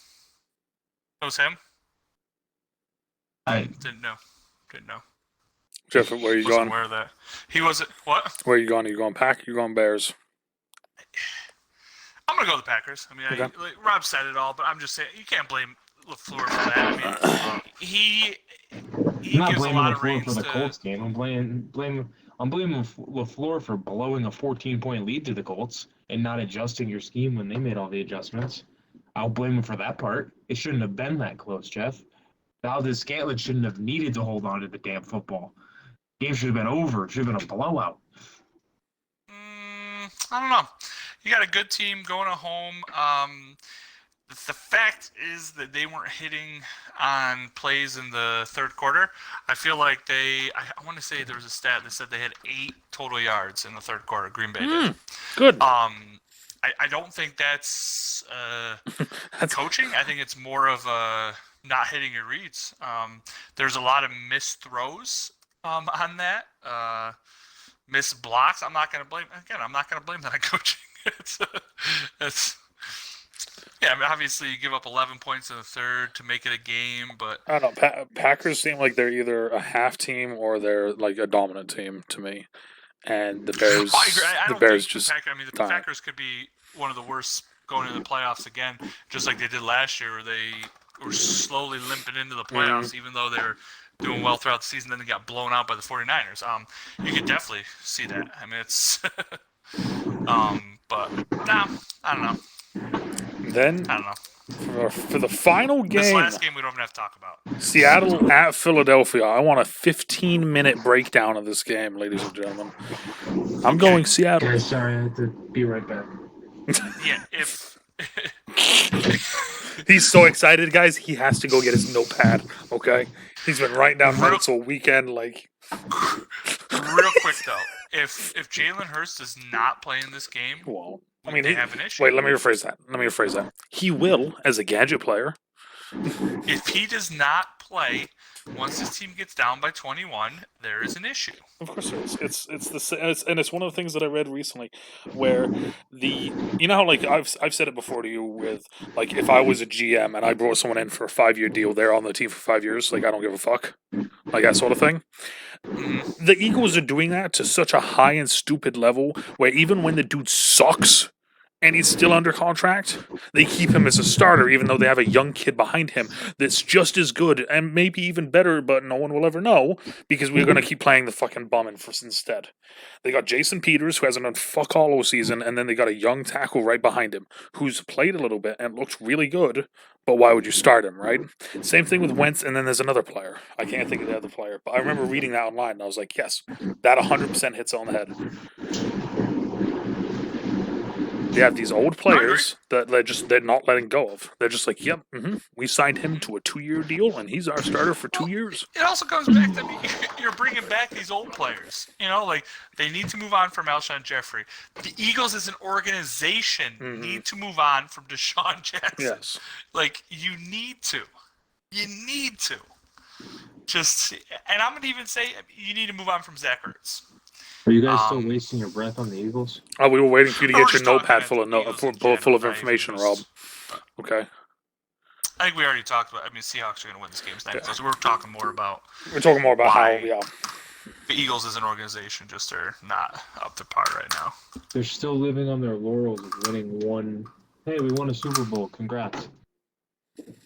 That was him? I Didn't know. Jeff, where are you Wasn't going? aware of that. He wasn't. What? Where are you going? Are you going Pack? You're going Bears? I'm gonna go with the Packers. I mean, Okay. like Rob said it all, but I'm just saying you can't blame LaFleur for that. I mean, he I'm not gives a blaming lot of LaFleur reins for the to. Colts game. I'm blaming LaFleur for blowing a 14-point lead to the Colts and not adjusting your scheme when they made all the adjustments. I'll blame him for that part. It shouldn't have been that close, Jeff. Valdez-Scantling shouldn't have needed to hold on to the damn football. Game should have been over. It should have been a blowout. I don't know. You got a good team going at home. The fact is that they weren't hitting on plays in the third quarter. I feel like I want to say there was a stat that said they had 8 total yards in the third quarter. Green Bay did. Good. I don't think that's coaching. I think it's more of not hitting your reads. There's a lot of missed throws on that. Missed blocks. I'm not going to blame that on coaching. Yeah, I mean, obviously you give up 11 points in the third to make it a game, but I don't know. Packers seem like they're either a half team or they're like a dominant team to me. And the Bears, I agree. I the don't Bears think just. the Packers could be one of the worst going into the playoffs again, just like they did last year, where they were slowly limping into the playoffs, even though they were doing well throughout the season. Then they got blown out by the 49ers. You could definitely see that. I mean, it's, but nah, I don't know. Then I don't know. for the final game, This last game we don't even have to talk about. Seattle at Philadelphia. I want a 15-minute breakdown of this game, ladies and gentlemen. I'm going Seattle. Guys, sorry, I have to be right back. Yeah, if He's so excited, guys. He has to go get his notepad. Okay, he's been writing down notes all weekend. Like, real quick though, if Jalen Hurts does not play in this game, well, I mean, they have an issue. wait. Let me rephrase that. He will as a gadget player. If he does not play, once his team gets down by 21, there is an issue. Of course, it's one of the things that I read recently, where you know how like I've said it before to you with like if I was a GM and I brought someone in for a 5-year deal, they're on the team for 5 years, like I don't give a fuck, like that sort of thing. The Eagles are doing that to such a high and stupid level where even when the dude sucks and he's still under contract, they keep him as a starter, even though they have a young kid behind him that's just as good and maybe even better, but no one will ever know because we're going to keep playing the fucking bum instead. They got Jason Peters, who hasn't done fuck all all season, and then they got a young tackle right behind him who's played a little bit and looked really good, but why would you start him, right? Same thing with Wentz, and then there's another player. I can't think of the other player, but I remember reading that online, and I was like, yes, that 100% hits on the head. They have these old players that they're not letting go of. They're just like, yep, we signed him to a 2-year deal, and he's our starter for 2 years. It also comes back to you're bringing back these old players. You know, like they need to move on from Alshon Jeffrey. The Eagles as an organization need to move on from Deshaun Jackson. Yes. Like you need to. Just, and I'm gonna even say you need to move on from Zach Ertz. Are you guys still wasting your breath on the Eagles? Oh, we were waiting for you to We're get your just talking notepad about full of not information, even Rob. just- Okay. I think we already talked about. I mean, Seahawks are going to win this game tonight. So we're talking more about We're talking more about Why? how, the Eagles as an organization. Just are not up to par right now. They're still living on their laurels of winning one. Hey, we won a Super Bowl. Congrats.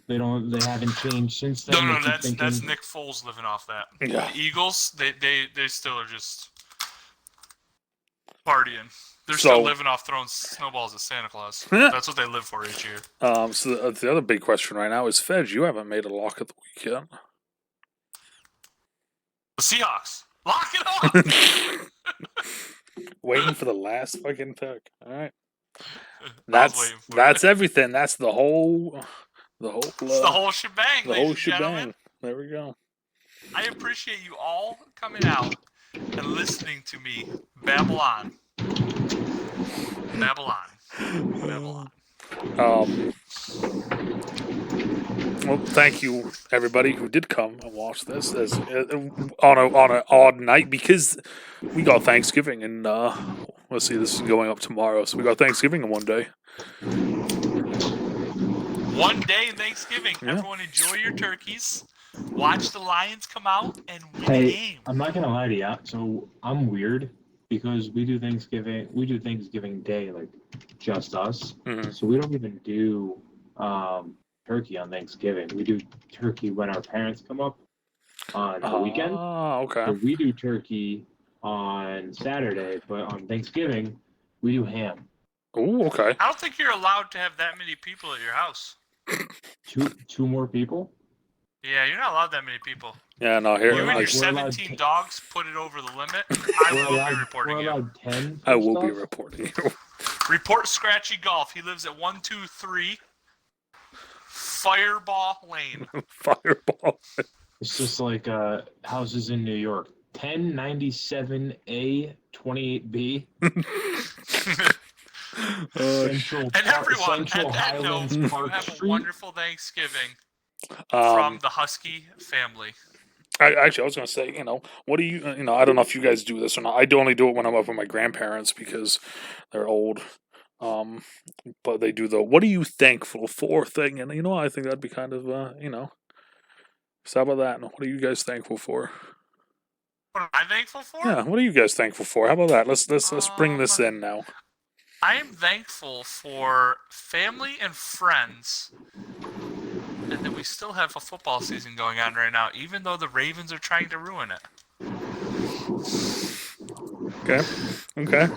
They haven't changed since then. No, They keep that's thinking- Nick Foles living off that. Yeah. The Eagles, they still are just partying. They're still living off throwing snowballs at Santa Claus. That's what they live for each year. So the other big question right now is, Fedge, you haven't made a lock of the week yet. The Seahawks. Lock it up! Waiting for the last fucking pick. All right. I was waiting for That's it. everything. That's the whole It's the whole shebang, the ladies whole and gentlemen. shebang. There we go. I appreciate you all coming out and listening to me babble on. Well, thank you everybody who did come and watch this as on an odd night because we got Thanksgiving and let's see, this is going up tomorrow, so we got Thanksgiving in one day. One day Thanksgiving. Yeah. Everyone enjoy your turkeys. Watch the Lions come out and win a Hey, game. I'm not gonna lie to you. So I'm weird because we do Thanksgiving. We do Thanksgiving Day, like just us. Mhm. So we don't even do turkey on Thanksgiving. We do turkey when our parents come up on the weekend. Oh, okay. So we do turkey on Saturday, but on Thanksgiving we do ham. Oh, okay. I don't think you're allowed to have that many people at your house. Two more people. Yeah, you're not allowed that many people. Yeah, no, here, You and your we're allowed 17 to- dogs put it over the limit. I We're will be allowed, reporting we're you. allowed 10. I for will be stuff. reporting you. Report Scratchy Golf. He lives at 123 Fireball Lane. Fireball. It's just like houses in New York. 1097A 28B. Central And everyone, Central at that note, Highlands you Park have a Street. wonderful Thanksgiving from the Husky family. I was going to say, what do you, I don't know if you guys do this or not. I only do it when I'm up with my grandparents because they're old. But they do the "what are you thankful for" thing, and I think that'd be kind of, So how about that? What are you guys thankful for? What am I thankful for? Yeah, what are you guys thankful for? How about that? Let's bring this in now. I am thankful for family and friends, and that we still have a football season going on right now, even though the Ravens are trying to ruin it. Okay.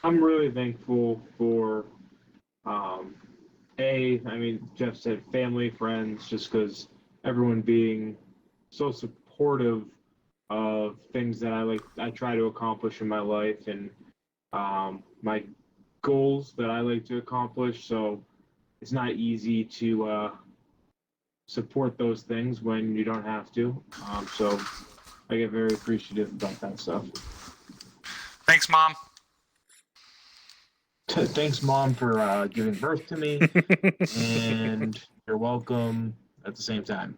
I'm really thankful for Jeff said family, friends, just because everyone being so supportive of things that I try to accomplish in my life and my goals that I like to accomplish. So it's not easy to support those things when you don't have to. So I get very appreciative about that stuff. Thanks, Mom. Thanks, Mom, for giving birth to me, and you're welcome at the same time.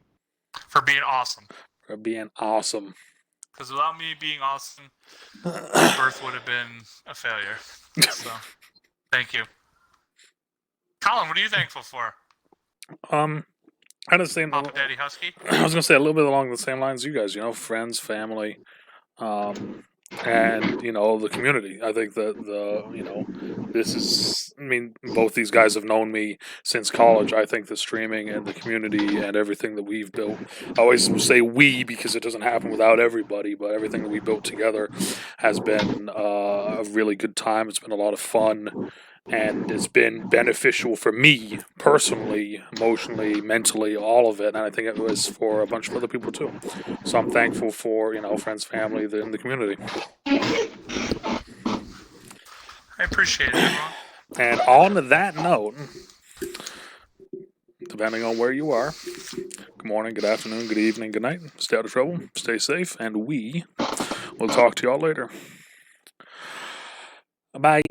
For being awesome. For being awesome. Because without me being awesome, my birth would have been a failure. So, thank you. Colin, what are you thankful for? Kind of the same. Papa Daddy Husky? I was gonna say a little bit along the same lines as you guys. Friends, family, and the community. I think that this is. I mean, both these guys have known me since college. I think the streaming and the community and everything that we've built. I always say we because it doesn't happen without everybody, but everything that we built together has been a really good time. It's been a lot of fun. And it's been beneficial for me personally, emotionally, mentally, all of it. And I think it was for a bunch of other people too. So I'm thankful for, friends, family, and the community. I appreciate it, Mom. And on that note, depending on where you are, good morning, good afternoon, good evening, good night. Stay out of trouble, stay safe, and we will talk to y'all later. Bye.